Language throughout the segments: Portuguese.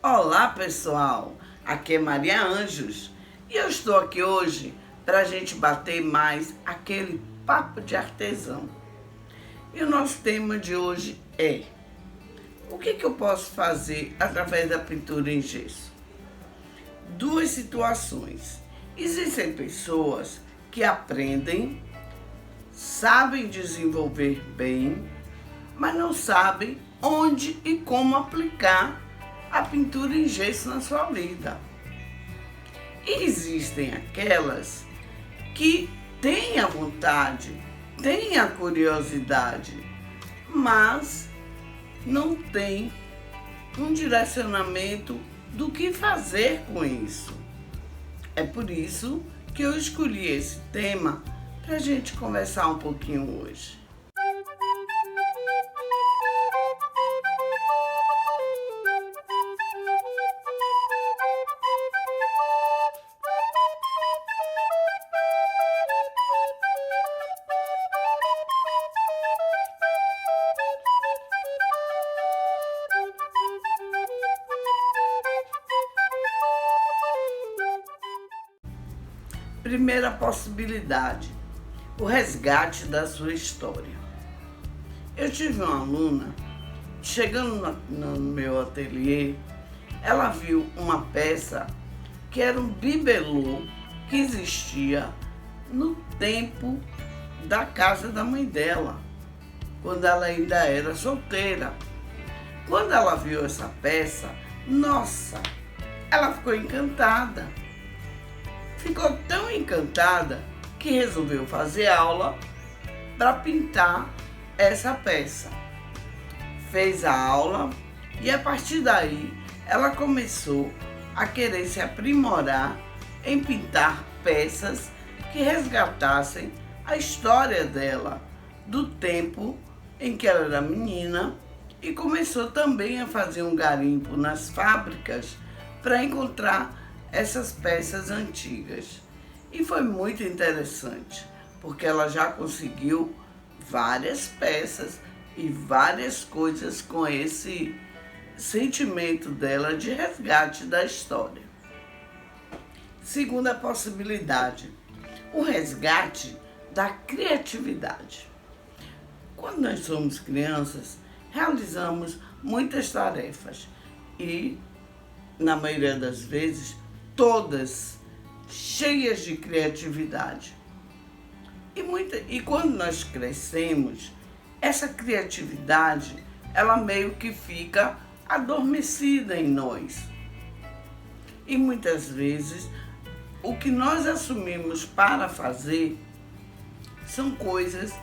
Olá pessoal, aqui é Maria Anjos e eu estou aqui hoje para a gente bater mais aquele papo de artesão. E o nosso tema de hoje é: o que eu posso fazer através da pintura em gesso? Duas situações. Existem pessoas que aprendem, sabem desenvolver bem, mas não sabem onde e como aplicar a pintura em gesso na sua vida. E existem aquelas que têm a vontade, têm a curiosidade, mas não têm um direcionamento do que fazer com isso. É por isso que eu escolhi esse tema para a gente conversar um pouquinho hoje. Primeira possibilidade: o resgate da sua história. Eu tive uma aluna, chegando no meu ateliê, ela viu uma peça que era um bibelô que existia no tempo da casa da mãe dela, quando ela ainda era solteira. Quando ela viu essa peça, nossa, ela ficou encantada. Ficou tão encantada que resolveu fazer aula para pintar essa peça. Fez a aula e a partir daí ela começou a querer se aprimorar em pintar peças que resgatassem a história dela, do tempo em que ela era menina, e começou também a fazer um garimpo nas fábricas para encontrar essas peças antigas. E foi muito interessante, porque ela já conseguiu várias peças e várias coisas com esse sentimento dela de resgate da história. Segunda possibilidade: o resgate da criatividade. Quando nós somos crianças, realizamos muitas tarefas e, na maioria das vezes, todas cheias de criatividade. E quando nós crescemos, essa criatividade, ela meio que fica adormecida em nós. E muitas vezes, o que nós assumimos para fazer são coisas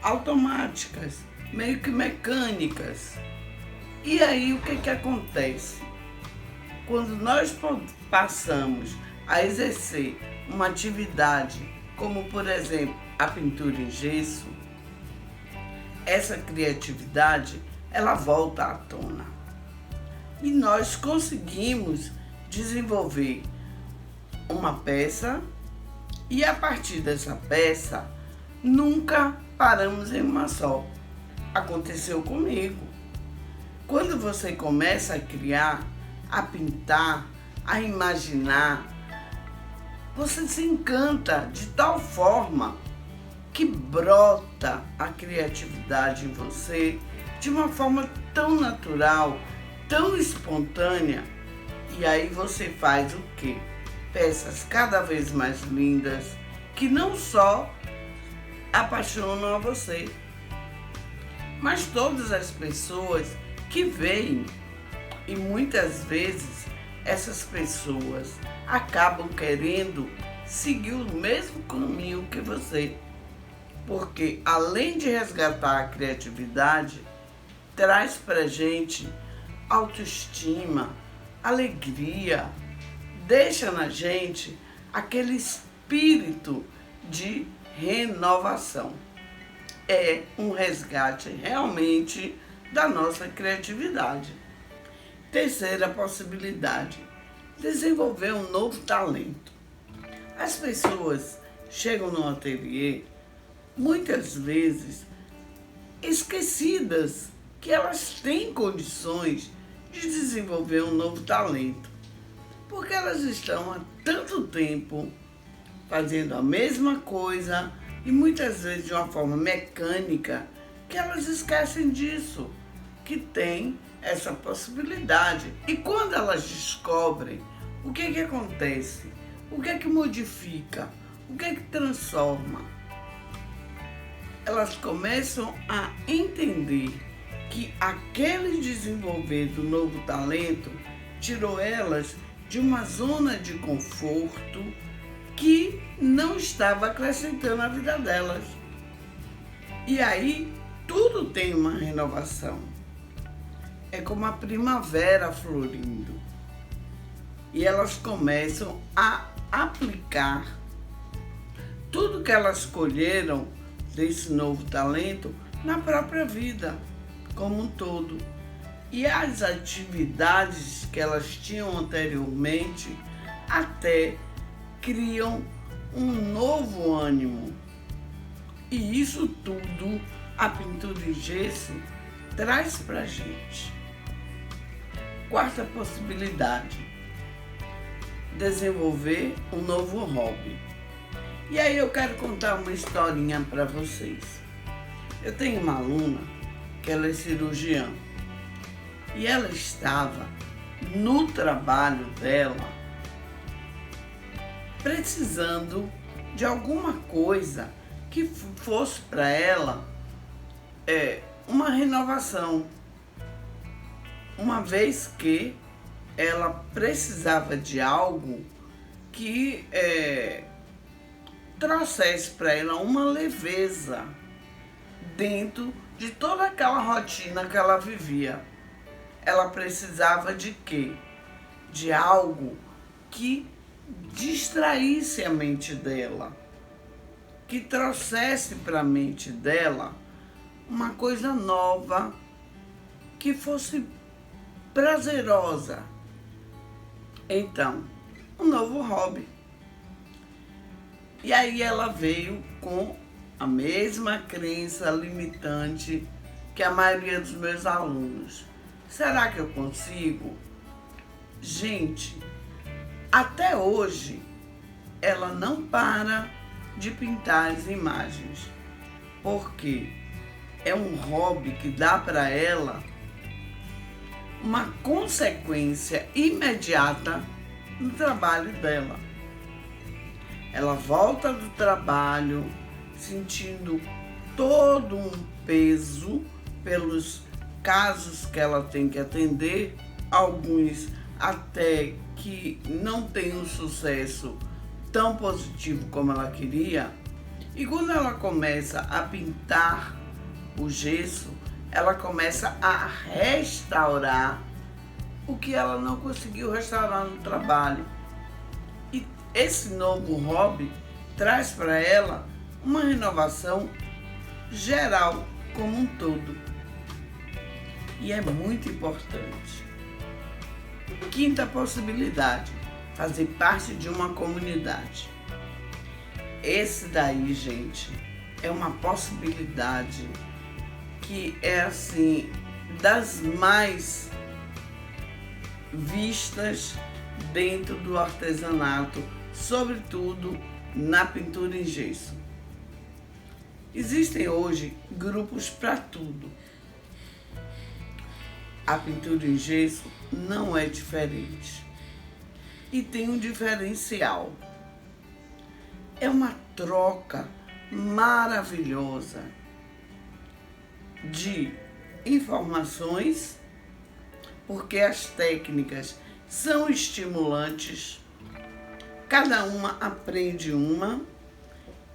automáticas, meio que mecânicas. E aí, o que acontece? Quando nós passamos a exercer uma atividade, como por exemplo a pintura em gesso, essa criatividade ela volta à tona. E nós conseguimos desenvolver uma peça e a partir dessa peça nunca paramos em uma só. Aconteceu comigo. Quando você começa a criar, a pintar, a imaginar, você se encanta de tal forma que brota a criatividade em você de uma forma tão natural, tão espontânea. E aí você faz o quê? Peças cada vez mais lindas, que não só apaixonam a você, mas todas as pessoas que veem. E muitas vezes essas pessoas acabam querendo seguir o mesmo caminho que você. Porque além de resgatar a criatividade, traz pra gente autoestima, alegria, deixa na gente aquele espírito de renovação. É um resgate realmente da nossa criatividade. Terceira possibilidade: desenvolver um novo talento. As pessoas chegam no ateliê muitas vezes esquecidas que elas têm condições de desenvolver um novo talento, porque elas estão há tanto tempo fazendo a mesma coisa e muitas vezes de uma forma mecânica que elas esquecem disso, que tem essa possibilidade. E quando elas descobrem, o que que acontece? O que é que modifica? O que é que transforma? Elas começam a entender que aquele desenvolver do novo talento tirou elas de uma zona de conforto que não estava acrescentando a vida delas. E aí tudo tem uma renovação. É como a primavera florindo. E elas começam a aplicar tudo que elas colheram desse novo talento na própria vida como um todo. E as atividades que elas tinham anteriormente até criam um novo ânimo. E isso tudo a pintura em gesso traz pra gente. Quarta possibilidade: desenvolver um novo hobby. E aí eu quero contar uma historinha para vocês. Eu tenho uma aluna que ela é cirurgiã e ela estava no trabalho dela precisando de alguma coisa que fosse para ela uma renovação, uma vez que ela precisava de algo que trouxesse para ela uma leveza dentro de toda aquela rotina que ela vivia. Ela precisava de quê? De algo que distraísse a mente dela, que trouxesse para a mente dela uma coisa nova, que fosse prazerosa. Então, um novo hobby. E aí ela veio com a mesma crença limitante que a maioria dos meus alunos. Será que eu consigo? Gente, até hoje ela não para de pintar as imagens, porque é um hobby que dá para ela uma consequência imediata no trabalho dela. Ela volta do trabalho sentindo todo um peso pelos casos que ela tem que atender, alguns até que não tem um sucesso tão positivo como ela queria. E quando ela começa a pintar o gesso, ela começa a restaurar o que ela não conseguiu restaurar no trabalho. E esse novo hobby traz para ela uma renovação geral como um todo. E é muito importante. Quinta possibilidade: fazer parte de uma comunidade. Esse daí, gente, é uma possibilidade que é assim das mais vistas dentro do artesanato, sobretudo na pintura em gesso. Existem hoje grupos para tudo. A pintura em gesso não é diferente e tem um diferencial. É uma troca maravilhosa de informações, porque as técnicas são estimulantes, cada uma aprende uma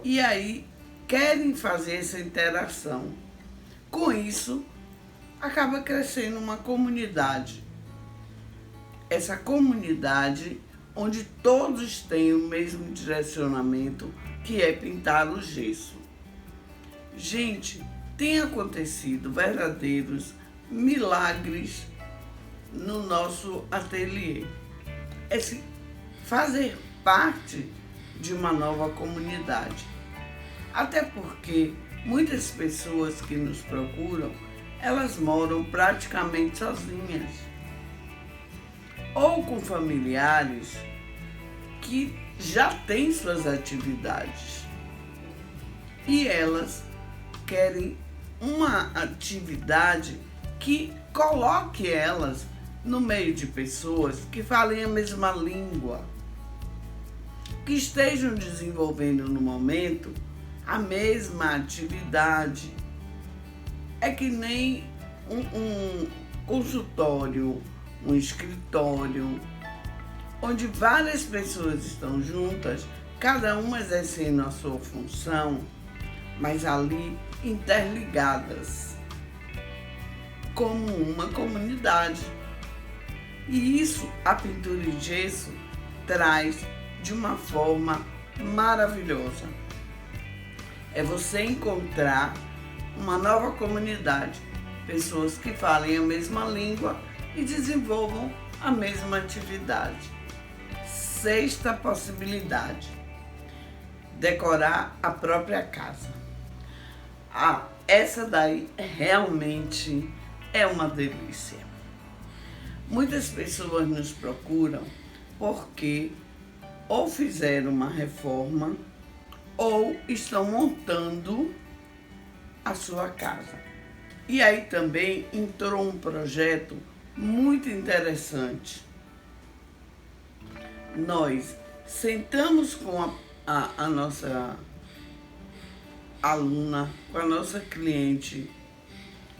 e aí querem fazer essa interação. Com isso, acaba crescendo uma comunidade. Essa comunidade onde todos têm o mesmo direcionamento, que é pintar o gesso. Gente, tem acontecido verdadeiros milagres no nosso ateliê. Esse fazer parte de uma nova comunidade. Até porque muitas pessoas que nos procuram, elas moram praticamente sozinhas. ou com familiares que já têm suas atividades e elas querem uma atividade que coloque elas no meio de pessoas que falem a mesma língua, que estejam desenvolvendo no momento a mesma atividade. É que nem um consultório, um escritório, onde várias pessoas estão juntas, cada uma exercendo a sua função, mas ali interligadas, como uma comunidade. E isso a pintura em gesso traz de uma forma maravilhosa. É você encontrar uma nova comunidade, pessoas que falem a mesma língua e desenvolvam a mesma atividade. Sexta possibilidade: decorar a própria casa. Essa daí realmente é uma delícia. Muitas pessoas nos procuram porque ou fizeram uma reforma ou estão montando a sua casa. E aí também entrou um projeto muito interessante. Nós sentamos com a nossa aluna, com a nossa cliente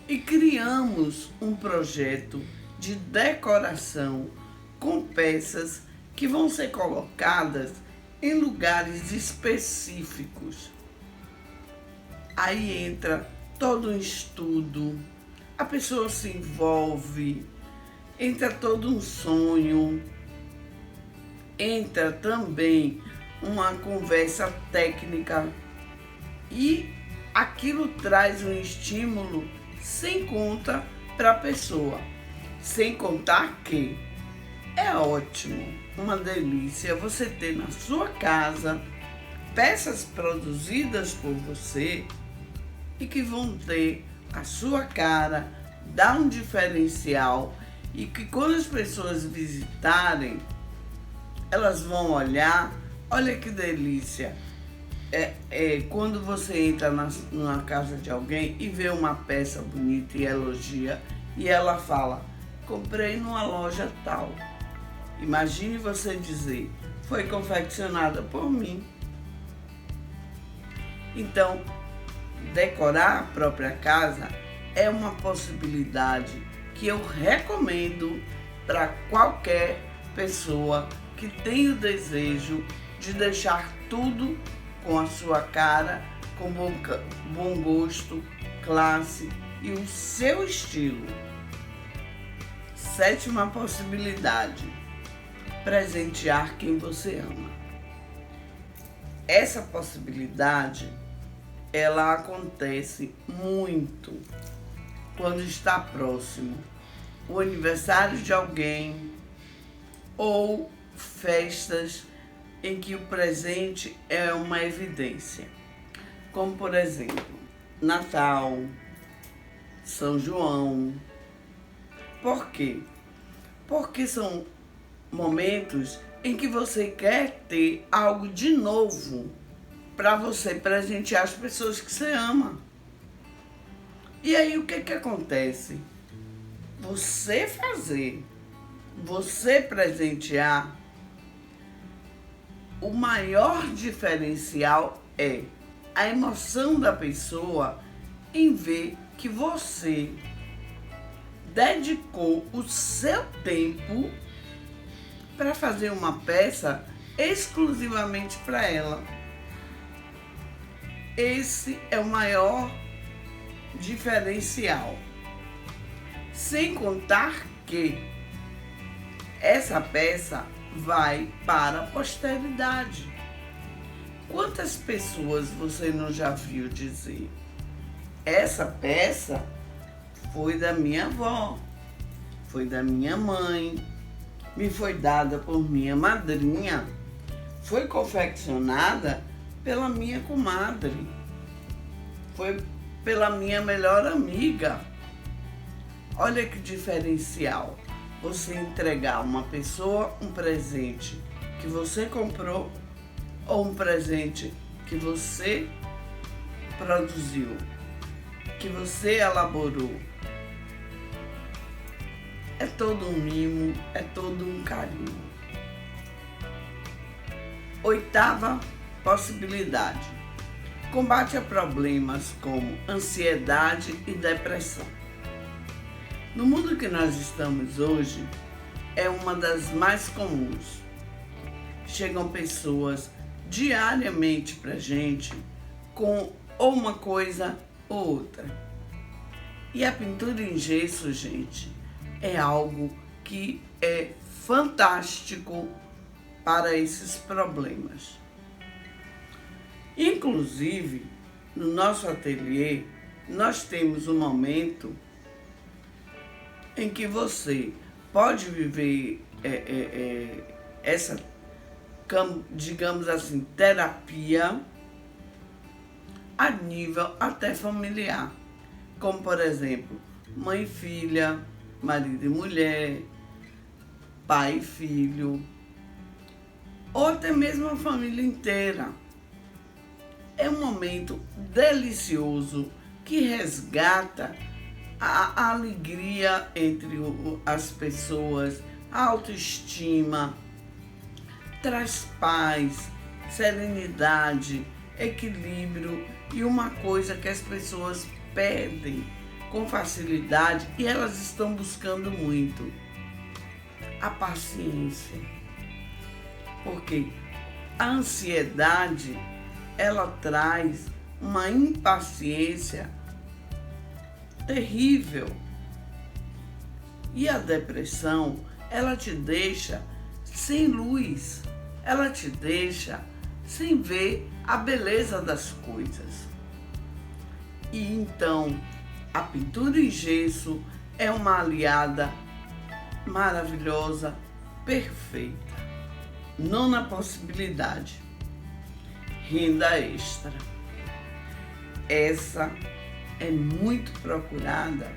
e criamos um projeto de decoração com peças que vão ser colocadas em lugares específicos. Aí entra todo um estudo, a pessoa se envolve, entra todo um sonho, entra também uma conversa técnica e aquilo traz um estímulo sem conta para a pessoa. Sem contar que é ótimo, uma delícia você ter na sua casa peças produzidas por você e que vão ter a sua cara, dar um diferencial e que quando as pessoas visitarem, elas vão olhar, olha que delícia. Quando você entra na casa de alguém e vê uma peça bonita e elogia, e ela fala, comprei numa loja tal. Imagine você dizer, foi confeccionada por mim. Então, decorar a própria casa é uma possibilidade que eu recomendo para qualquer pessoa que tem o desejo de deixar tudo com a sua cara, com bom gosto, classe e o seu estilo. Sétima possibilidade: presentear quem você ama. Essa possibilidade, ela acontece muito quando está próximo o aniversário de alguém ou festas em que o presente é uma evidência, como por exemplo, Natal, São João. Por quê? Porque são momentos em que você quer ter algo de novo para você presentear as pessoas que você ama. E aí o que acontece? Você presentear, o maior diferencial é a emoção da pessoa em ver que você dedicou o seu tempo para fazer uma peça exclusivamente para ela. Esse é o maior diferencial. Sem contar que essa peça vai para a posteridade. Quantas pessoas você não já viu dizer? Essa peça foi da minha avó, foi da minha mãe, me foi dada por minha madrinha, foi confeccionada pela minha comadre, foi pela minha melhor amiga. Olha que diferencial. você entregar a uma pessoa um presente que você comprou ou um presente que você produziu, que você elaborou. É todo um mimo, é todo um carinho. Oitava possibilidade: combate a problemas como ansiedade e depressão. No mundo que nós estamos hoje, é uma das mais comuns. Chegam pessoas diariamente pra gente com ou uma coisa ou outra. E a pintura em gesso, gente, é algo que é fantástico para esses problemas. Inclusive, no nosso ateliê, nós temos um momento em que você pode viver essa, digamos assim, terapia a nível até familiar, como por exemplo, mãe e filha, marido e mulher, pai e filho, ou até mesmo a família inteira. É um momento delicioso que resgata a alegria entre as pessoas, a autoestima, traz paz, serenidade, equilíbrio e uma coisa que as pessoas perdem com facilidade e elas estão buscando muito: a paciência. Porque a ansiedade, ela traz uma impaciência terrível. E a depressão, ela te deixa sem luz, ela te deixa sem ver a beleza das coisas. E então, a pintura em gesso é uma aliada maravilhosa, perfeita. Nona possibilidade: renda extra. Essa é muito procurada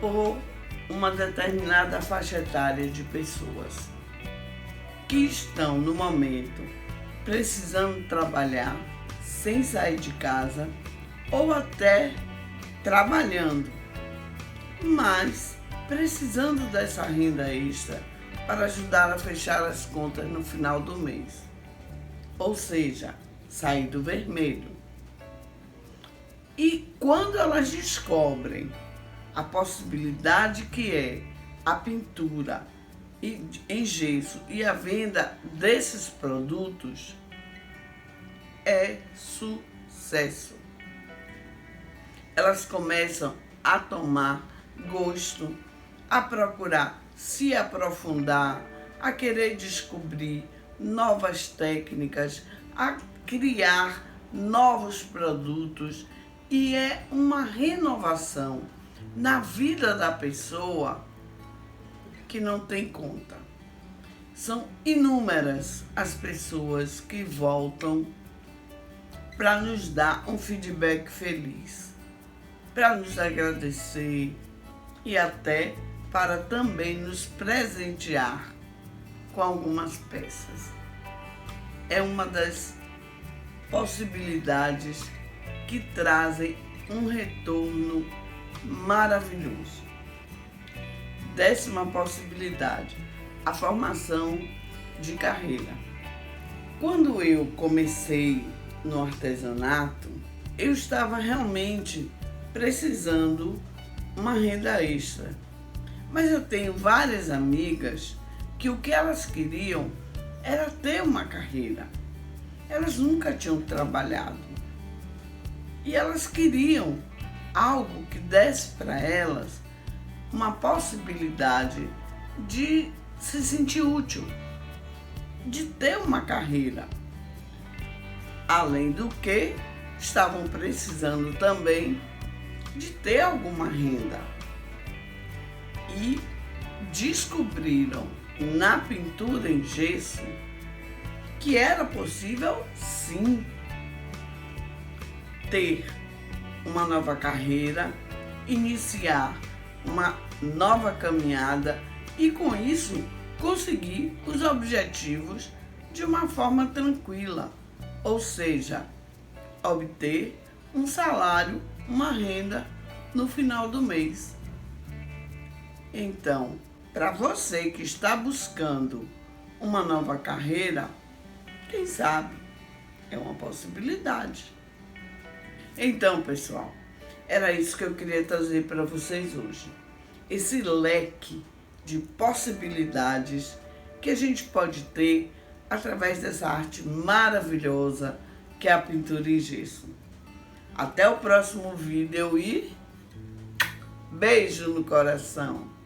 por uma determinada faixa etária de pessoas que estão no momento precisando trabalhar sem sair de casa ou até trabalhando, mas precisando dessa renda extra para ajudar a fechar as contas no final do mês. Ou seja, sair do vermelho. E quando elas descobrem a possibilidade que é a pintura em gesso e a venda desses produtos, é sucesso. Elas começam a tomar gosto, a procurar se aprofundar, a querer descobrir novas técnicas, a criar novos produtos, e é uma renovação na vida da pessoa que não tem conta. São inúmeras as pessoas que voltam para nos dar um feedback feliz, para nos agradecer e até para também nos presentear com algumas peças. É uma das possibilidades que trazem um retorno maravilhoso. Décima possibilidade: a formação de carreira. Quando eu comecei no artesanato, eu estava realmente precisando uma renda extra. Mas eu tenho várias amigas que o que elas queriam era ter uma carreira. Elas nunca tinham trabalhado. E elas queriam algo que desse para elas uma possibilidade de se sentir útil, de ter uma carreira. Além do que, estavam precisando também de ter alguma renda. E descobriram na pintura em gesso que era possível, sim, ter uma nova carreira, iniciar uma nova caminhada e com isso conseguir os objetivos de uma forma tranquila, ou seja, obter um salário, uma renda no final do mês. Então, para você que está buscando uma nova carreira, quem sabe é uma possibilidade. Então, pessoal, era isso que eu queria trazer para vocês hoje. Esse leque de possibilidades que a gente pode ter através dessa arte maravilhosa que é a pintura em gesso. Até o próximo vídeo e beijo no coração!